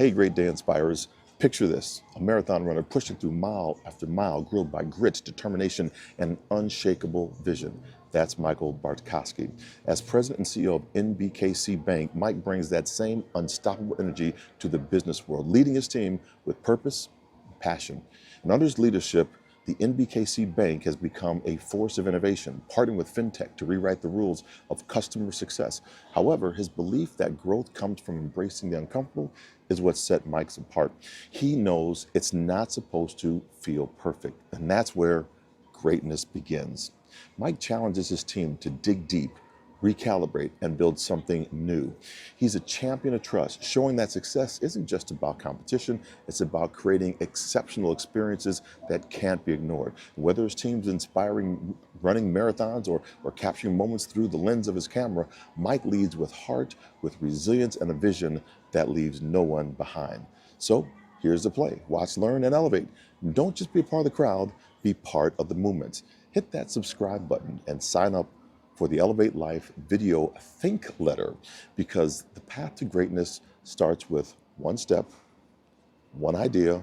Hey, great day inspirers. Picture this, a marathon runner pushing through mile after mile, grilled by grit, determination, and unshakable vision. That's Michael Bartkoski. As president and CEO of NBKC Bank, Mike brings that same unstoppable energy to the business world, leading his team with purpose and passion. And under his leadership, the NBKC Bank has become a force of innovation, partnering with fintech to rewrite the rules of customer success. However, his belief that growth comes from embracing the uncomfortable is what set Mike's apart. He knows it's not supposed to feel perfect, and that's where greatness begins. Mike challenges his team to dig deep, recalibrate, and build something new. He's a champion of trust, showing that success isn't just about competition, it's about creating exceptional experiences that can't be ignored. Whether his team's inspiring running marathons or capturing moments through the lens of his camera, Mike leads with heart, with resilience, and a vision that leaves no one behind. So here's the play. Watch, learn, and elevate. Don't just be a part of the crowd, be part of the movement. Hit that subscribe button and sign up for the Elevate Life video think letter, because the path to greatness starts with one step, one idea,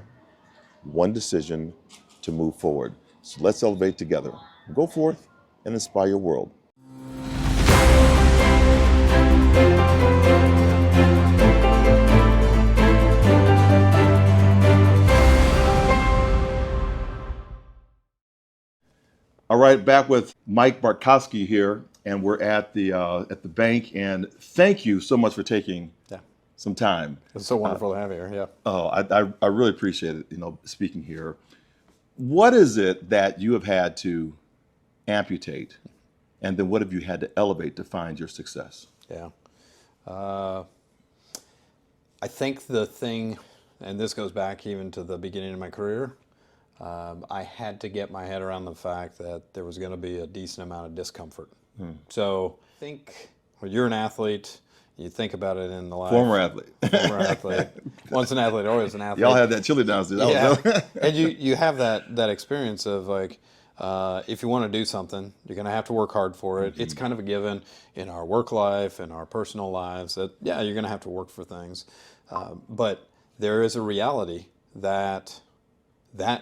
one decision to move forward. So let's elevate together. Go forth and inspire your world. All right, back with Mike Bartkoski here, and we're at the bank. And thank you so much for taking some time. It's so wonderful to have you here. Yeah. Oh, I really appreciate it. Speaking here. What is it that you have had to amputate, and then what have you had to elevate to find your success? Yeah. I think the thing, and this goes back even to the beginning of my career. I had to get my head around the fact that there was going to be a decent amount of discomfort. So I think when you're an athlete, you think about it in the life. Former athlete. Former athlete. Once an athlete, always an athlete. Y'all had that chili downstairs. Yeah. And you have that experience of like, if you want to do something, you're going to have to work hard for it. It's kind of a given in our work life and our personal lives that, yeah, you're going to have to work for things. But there is a reality that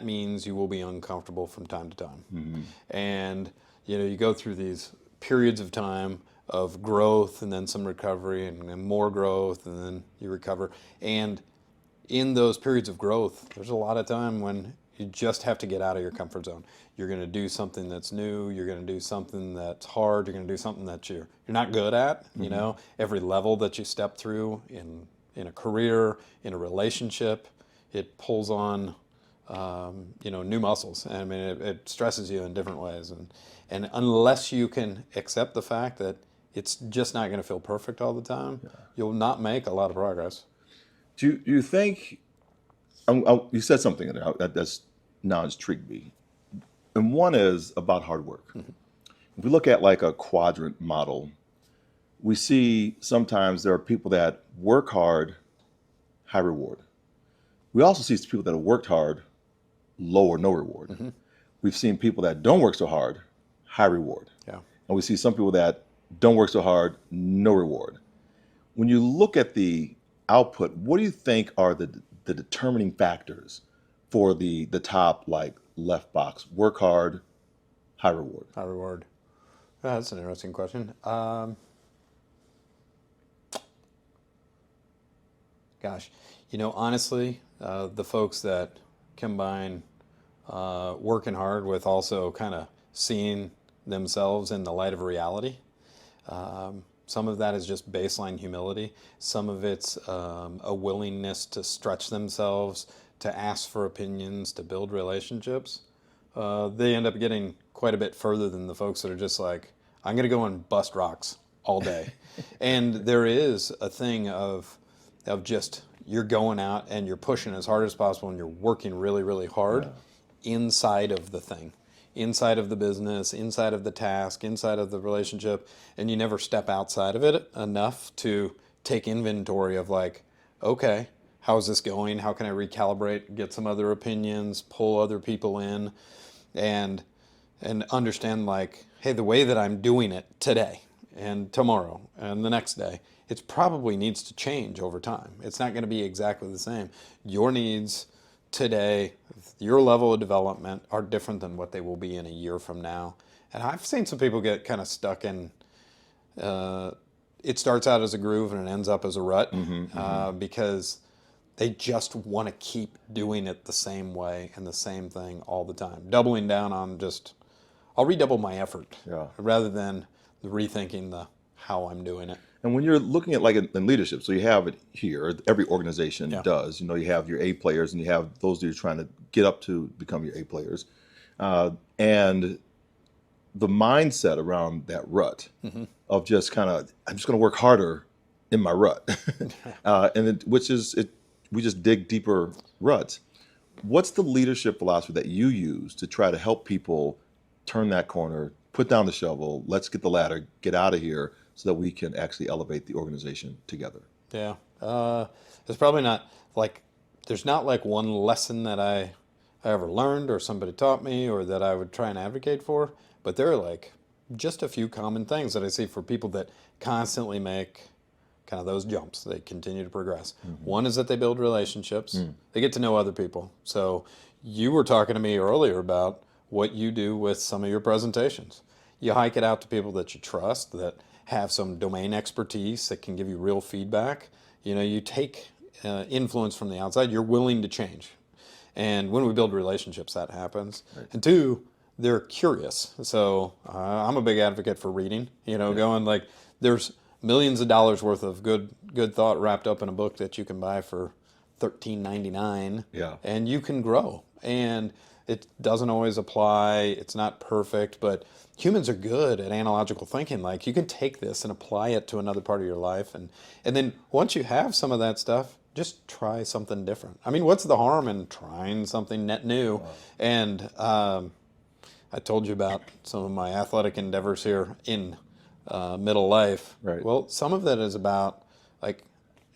means you will be uncomfortable from time to time. And you go through these periods of time of growth and then some recovery and then more growth and then you recover. And in those periods of growth, there's a lot of time when you just have to get out of your comfort zone. You're going to do something that's new. You're going to do something that's hard. You're going to do something that you're not good at. Every level that you step through in a career, in a relationship, it pulls on new muscles. I mean, it stresses you in different ways. And unless you can accept the fact that it's just not going to feel perfect all the time, you'll not make a lot of progress. Do you think, you said something that's now intrigued me. And one is about hard work. If we look at like a quadrant model, we see sometimes there are people that work hard, high reward. We also see people that have worked hard, low or no reward. We've seen people that don't work so hard, high reward. Yeah. And we see some people that don't work so hard, no reward. When you look at the output, what do you think are the determining factors for the top left box? Work hard, high reward. High reward. That's an interesting question. Gosh, honestly, the folks that combine working hard with also kind of seeing themselves in the light of reality. Some of that is just baseline humility. Some of it's a willingness to stretch themselves, to ask for opinions, to build relationships. They end up getting quite a bit further than the folks that are just like, I'm going to go and bust rocks all day. And there is a thing of just, you're going out and you're pushing as hard as possible and you're working really, really hard inside of the thing, inside of the business, inside of the task, inside of the relationship, and you never step outside of it enough to take inventory of like, okay, how's this going? How can I recalibrate, get some other opinions, pull other people in, and understand like, hey, the way that I'm doing it today and tomorrow and the next day, it probably needs to change over time. It's not going to be exactly the same. Your needs today, your level of development are different than what they will be in a year from now. And I've seen some people get kind of stuck in, it starts out as a groove and it ends up as a rut, because they just want to keep doing it the same way and the same thing all the time. Doubling down on just, I'll redouble my effort rather than rethinking the how I'm doing it. And when you're looking at like in leadership, so you have it here, every organization does, you have your A players and you have those that you're trying to get up to become your A players. And the mindset around that rut of just kind of, I'm just going to work harder in my rut. We just dig deeper ruts. What's the leadership philosophy that you use to try to help people turn that corner, put down the shovel, let's get the ladder, get out of here so that we can actually elevate the organization together? Yeah. It's probably not like, there's not like one lesson that I ever learned or somebody taught me or that I would try and advocate for, but there are like just a few common things that I see for people that constantly make kind of those jumps. They continue to progress. One is that they build relationships. They get to know other people. So you were talking to me earlier about what you do with some of your presentations. You hike it out to people that you trust, that have some domain expertise, that can give you real feedback. You take influence from the outside. You're willing to change. And when we build relationships, that happens. Right. And two, they're curious. So I'm a big advocate for reading, going like, there's millions of dollars worth of good thought wrapped up in a book that you can buy for $13.99. And you can grow. And it doesn't always apply. It's not perfect, but humans are good at analogical thinking. Like, you can take this and apply it to another part of your life. And then once you have some of that stuff, just try something different. I mean, what's the harm in trying something net new? And I told you about some of my athletic endeavors here in middle life. Right. Well, some of that is about, like,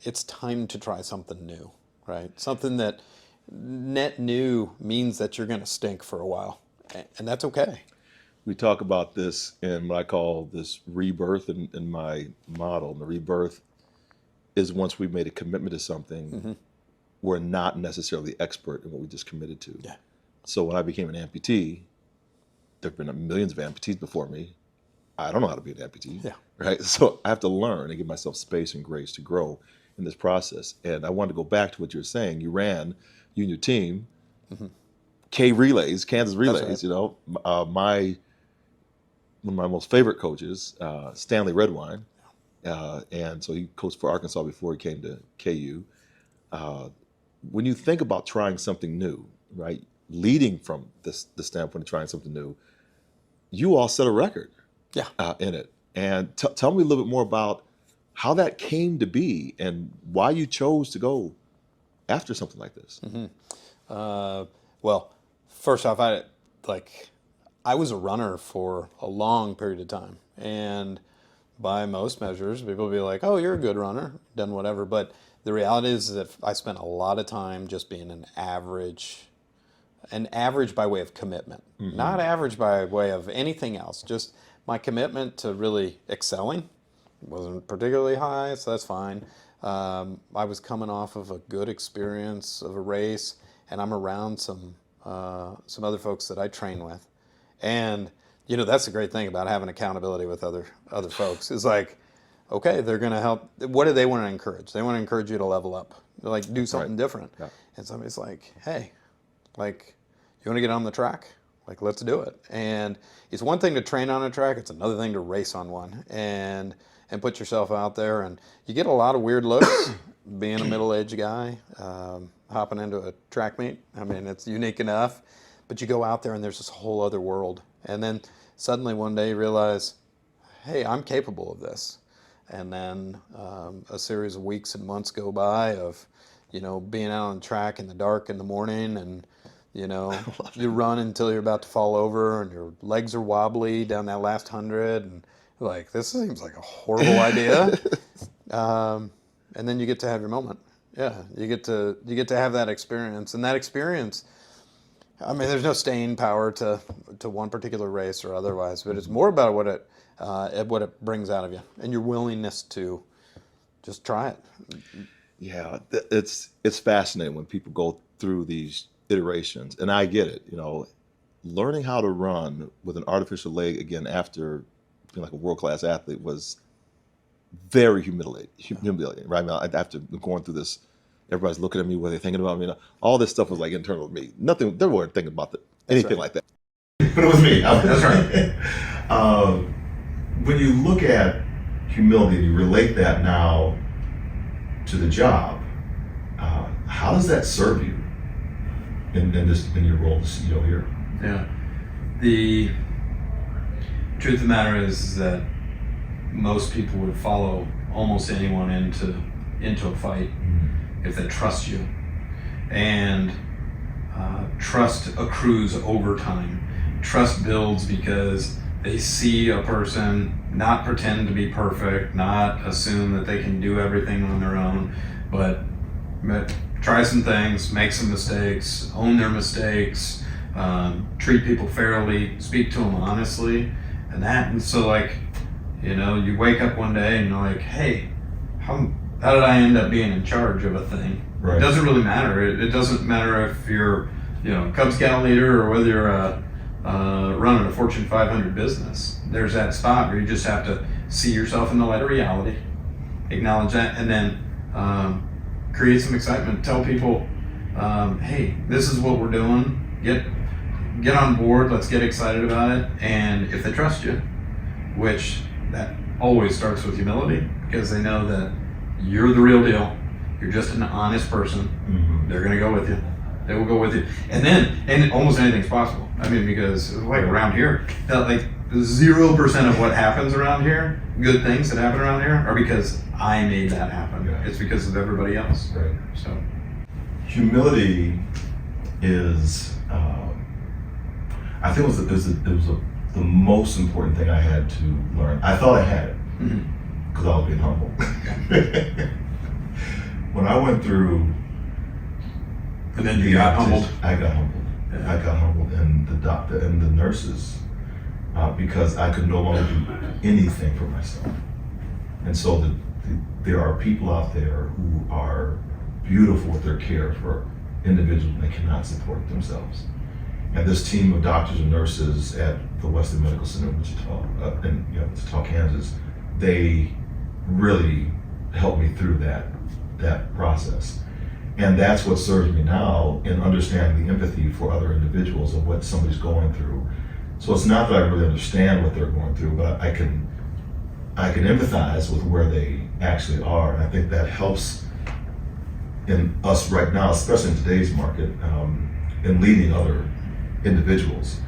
it's time to try something new, right? Something that net new means that you're going to stink for a while, and that's okay. We talk about this in what I call this rebirth in my model. And the rebirth is once we've made a commitment to something, we're not necessarily expert in what we just committed to. Yeah. So when I became an amputee, there have been millions of amputees before me. I don't know how to be an amputee. Yeah. Right. So I have to learn and give myself space and grace to grow in this process. And I wanted to go back to what you were saying. You and your team, Kansas relays. Right. One of my most favorite coaches, Stanley Redwine, and so he coached for Arkansas before he came to KU. When you think about trying something new, right, leading from the standpoint of trying something new, you all set a record in it. And tell me a little bit more about how that came to be and why you chose to go after something like this. Well, first off, I was a runner for a long period of time, and by most measures, people will be like, "Oh, you're a good runner, done whatever." But the reality is that I spent a lot of time just being an average by way of commitment, not average by way of anything else. Just my commitment to really excelling wasn't particularly high, so that's fine. I was coming off of a good experience of a race, and I'm around some other folks that I train with. And, that's the great thing about having accountability with other folks is like, okay, they're going to help. What do they want to encourage? They want to encourage you to level up, like do something different. Yeah. And somebody's like, hey, like, you want to get on the track? Like, let's do it. And it's one thing to train on a track. It's another thing to race on one and put yourself out there. And you get a lot of weird looks being a middle-aged guy, hopping into a track meet. I mean, it's unique enough. But you go out there and there's this whole other world. And then suddenly one day you realize, hey, I'm capable of this. And then a series of weeks and months go by of, being out on the track in the dark in the morning and, you run until you're about to fall over and your legs are wobbly down that last 100 and you're like, this seems like a horrible idea. And then you get to have your moment. Yeah, you get to have that experience. And that experience, I mean, there's no staying power to one particular race or otherwise, but it's more about what it brings out of you and your willingness to just try it. Yeah, it's fascinating when people go through these iterations, and I get it. Learning how to run with an artificial leg again after being like a world-class athlete was very humiliating, right? I mean, after going through this, everybody's looking at me, what they're thinking about me. All this stuff was like internal to me. Nothing, they weren't thinking about anything like that. But it was me. That's right. When you look at humility, you relate that now to the job. How does that serve you in your role as CEO here? Yeah. The truth of the matter is that most people would follow almost anyone into a fight if they trust you. And trust accrues over time. Trust builds because they see a person not pretend to be perfect, not assume that they can do everything on their own, but try some things, make some mistakes, own their mistakes, treat people fairly, speak to them honestly, and so like, you wake up one day and you're like, hey, how did I end up being in charge of a thing? Right. It doesn't really matter. It doesn't matter if you're, Cub Scout leader or whether you're running a Fortune 500 business. There's that spot where you just have to see yourself in the light of reality, acknowledge that, and then create some excitement. Tell people, hey, this is what we're doing. Get on board. Let's get excited about it. And if they trust you, which that always starts with humility, because they know that you're the real deal. You're just an honest person. Mm-hmm. They're going to go with you. They will go with you. And almost anything's possible. I mean, because like around here, like 0% of what happens around here, good things that happen around here, are because I made that happen. Yeah. It's because of everybody else. Right. So Humility is, I think it was the most important thing I had to learn. I thought I had it because I was being humble. When I went through, and then you got humbled. I got humbled. Yeah. I got humbled, and the doctor and the nurses, because I could no longer do anything for myself. And so there are people out there who are beautiful with their care for individuals and they cannot support themselves. And this team of doctors and nurses at the Western Medical Center in Wichita, Kansas, they really helped me through that process. And that's what serves me now in understanding the empathy for other individuals of what somebody's going through. So it's not that I really understand what they're going through, but I can empathize with where they actually are. And I think that helps in us right now, especially in today's market, in leading other individuals.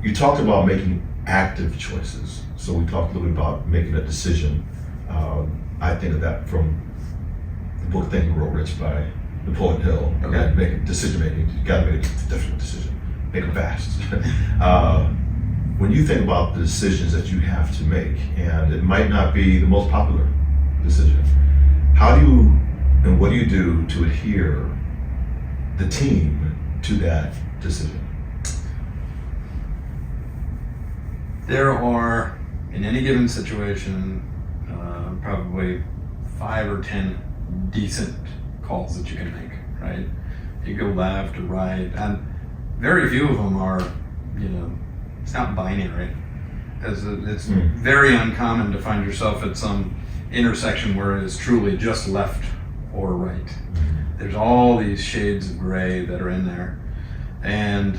You talked about making active choices. So we talked a little bit about making a decision. I think of that from the book Think and Grow Rich by Napoleon Hill. Okay. Making decision making, you gotta make a difficult decision. Make them fast. When you think about the decisions that you have to make, and it might not be the most popular decision, how do you and what do you do to adhere the team to that decision? There are, in any given situation, probably 5 or 10 decent calls that you can make, right? You go left or right, and very few of them are, it's not binary. It's very uncommon to find yourself at some intersection where it's truly just left or right. There's all these shades of gray that are in there. And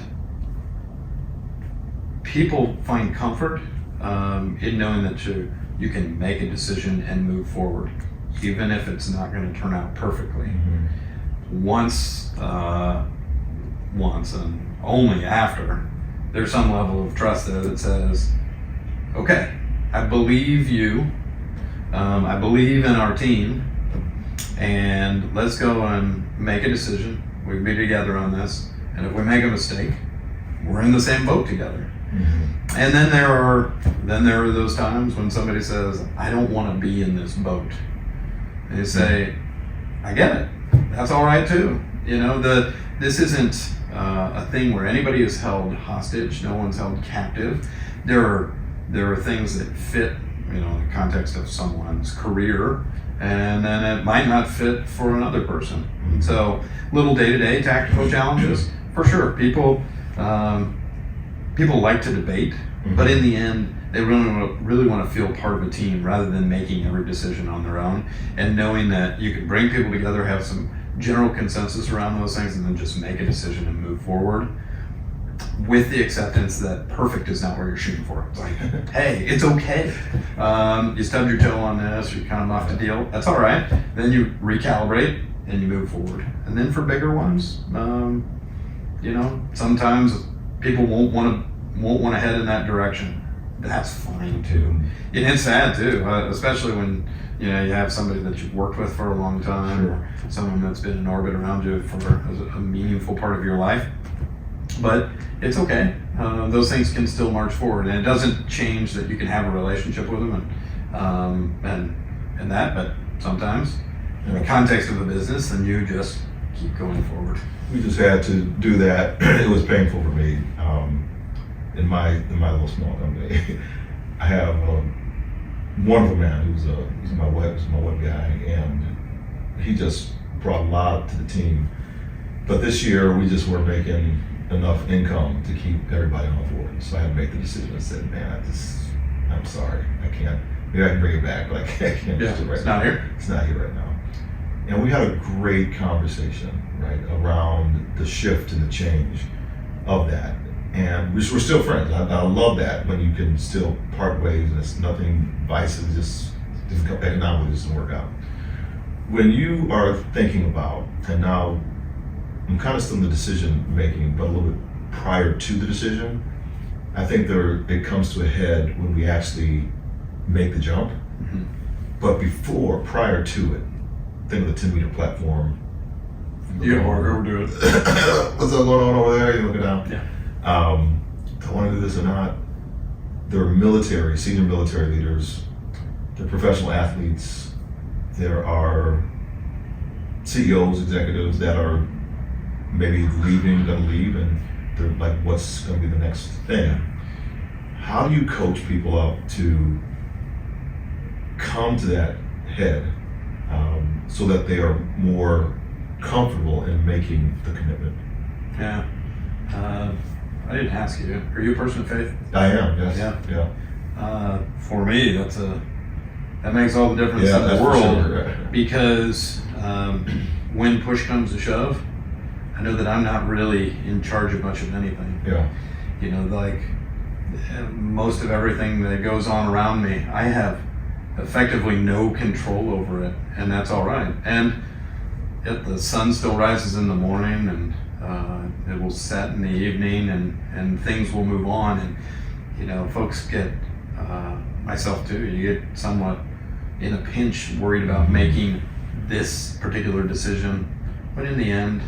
people find comfort in knowing that you can make a decision and move forward, even if it's not going to turn out perfectly. Once and only after, there's some level of trust there that says, okay, I believe you, I believe in our team, and let's go and make a decision. We can be together on this, and if we make a mistake, we're in the same boat together. And then there are those times when somebody says, I don't want to be in this boat. And you say, I get it. That's all right too. You know, this isn't a thing where anybody is held hostage. No one's held captive. There are things that fit, you know, in the context of someone's career, and then it might not fit for another person. And so, little day-to-day tactical challenges, for sure. People like to debate, but in the end, they really want to feel part of a team rather than making every decision on their own, and knowing that you can bring people together, have some general consensus around those things, and then just make a decision and move forward, with the acceptance that perfect is not where you're shooting for. It's like, hey, it's okay. You stubbed your toe on this, or you kind of muffed a deal. That's all right. Then you recalibrate and you move forward. And then for bigger ones, you know, sometimes people won't want to head in that direction. That's fine too. And it's sad too, especially when, you know, you have somebody that you've worked with for a long time, or someone that's been in orbit around you for a meaningful part of your life. But it's okay. Those things can still march forward, and it doesn't change that you can have a relationship with them and that. But sometimes, in the context of a business, then you just keep going forward. We just had to do that. It was painful for me. In my little small company, I have a wonderful man who's my web guy, and he just brought a lot to the team. But this year we just weren't making enough income to keep everybody on board, so I had to make the decision. I said, "Man, I'm sorry, I can't. Maybe I can bring it back, but I can't just do it right now. Not here. It's not here right now." And we had a great conversation, right, around the shift and the change of that. And we're still friends. I love that when you can still part ways and it's nothing vices, just economically doesn't work out. When you are thinking about, and now I'm kind of still in the decision making, but a little bit prior to the decision, I think it comes to a head when we actually make the jump. Mm-hmm. But prior to it, think of the 10-meter platform. Yeah, or do it. What's going on over there? You looking down? Yeah. Do I want to do this or not? There are senior military leaders, there are professional athletes, there are CEOs, executives that are maybe gonna leave, and they're like, what's gonna be the next thing? How do you coach people up to come to that head so that they are more comfortable in making the commitment? Yeah. I didn't ask you. Are you a person of faith? I am, yes. Yeah. For me, that makes all the difference in the world, sure. because when push comes to shove, I know that I'm not really in charge of much of anything. Yeah. You know, like most of everything that goes on around me, I have effectively no control over it, and that's all right. And the sun still rises in the morning, and it will set in the evening, and things will move on. And you know, folks get, myself too, you get somewhat in a pinch worried about making this particular decision, but in the end,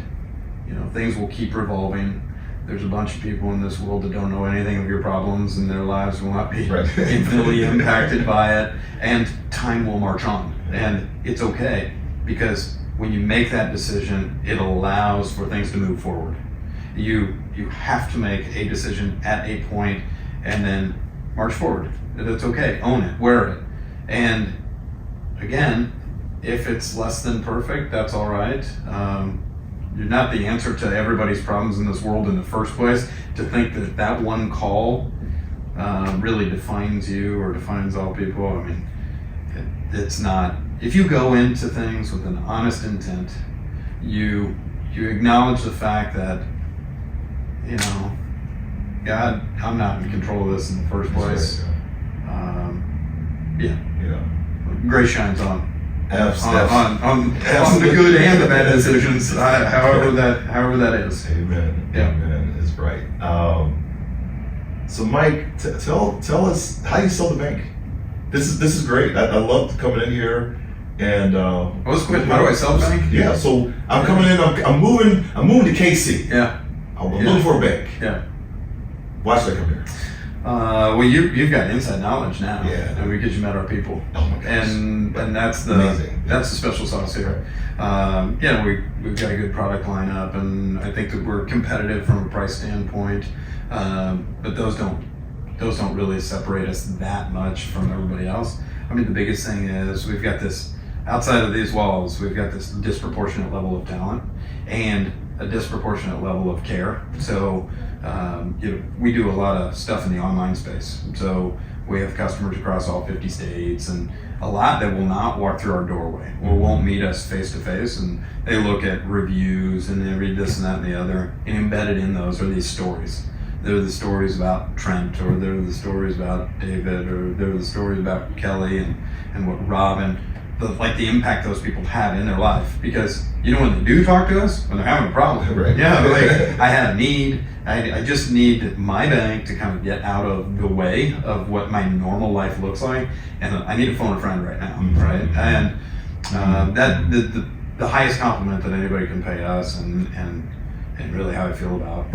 you know, things will keep revolving. There's a bunch of people in this world that don't know anything of your problems, and their lives will not be infinitely impacted by it, and time will march on, and it's okay, because when you make that decision, it allows for things to move forward. You have to make a decision at a point and then march forward. That's okay, own it, wear it. And again, if it's less than perfect, that's all right. You're not the answer to everybody's problems in this world in the first place. To think that one call really defines you or defines all people, I mean, it's not. If you go into things with an honest intent, you acknowledge the fact that, you know, God, I'm not in control of this in the first place. Yeah. Grace shines on the good and the bad decisions, however that is. Amen. Yeah. Amen is right. So Mike, tell us how you sold the bank. This is great. I love coming in here and. What's quick? How do I sell the bank? Yeah. So I'm coming in. I'm moving to KC. Yeah. I'm looking for a bank. Yeah. Why should I come here? Well, you've got inside knowledge now, Yeah. and because you met our people, Oh my gosh. and that's the Amazing. that's the special sauce here. Yeah, we've got a good product lineup, and I think that we're competitive from a price standpoint. But those don't really separate us that much from everybody else. I mean, the biggest thing is we've got this outside of these walls. We've got this disproportionate level of talent and a disproportionate level of care. So we do a lot of stuff in the online space. So we have customers across all 50 states, and a lot that will not walk through our doorway or won't meet us face to face, and they look at reviews and they read this and that and the other, and embedded in those are these stories. They're the stories about Trent, or they're the stories about David, or they're the stories about Kelly and what Robin, the impact those people have in their life. Because when they do talk to us, when they're having a problem, Right. yeah, like I had a need, I just need my bank to kind of get out of the way of what my normal life looks like, and I need to phone a friend right now, right? And that the highest compliment that anybody can pay us, and really how I feel about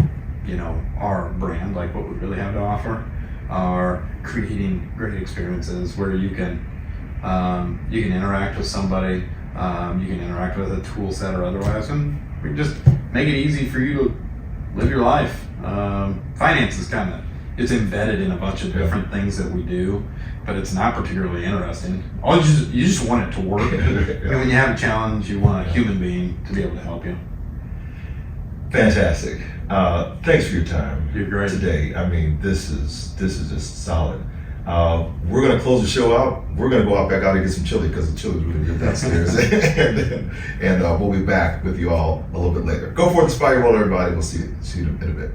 our brand, like what we really have to offer, are creating great experiences where you can interact with somebody, you can interact with a tool set or otherwise, and we just make it easy for you to live your life. Finance is it's embedded in a bunch of different things that we do, but it's not particularly interesting. You just want it to work. And when you have a challenge, you want a human being to be able to help you. Fantastic. Thanks for your time. You're great. Today. I mean, this is just solid. We're gonna close the show out. We're gonna go back out and get some chili because the chili's really good downstairs, and we'll be back with you all a little bit later. Go forth, inspire your world, everybody. We'll see you in a bit.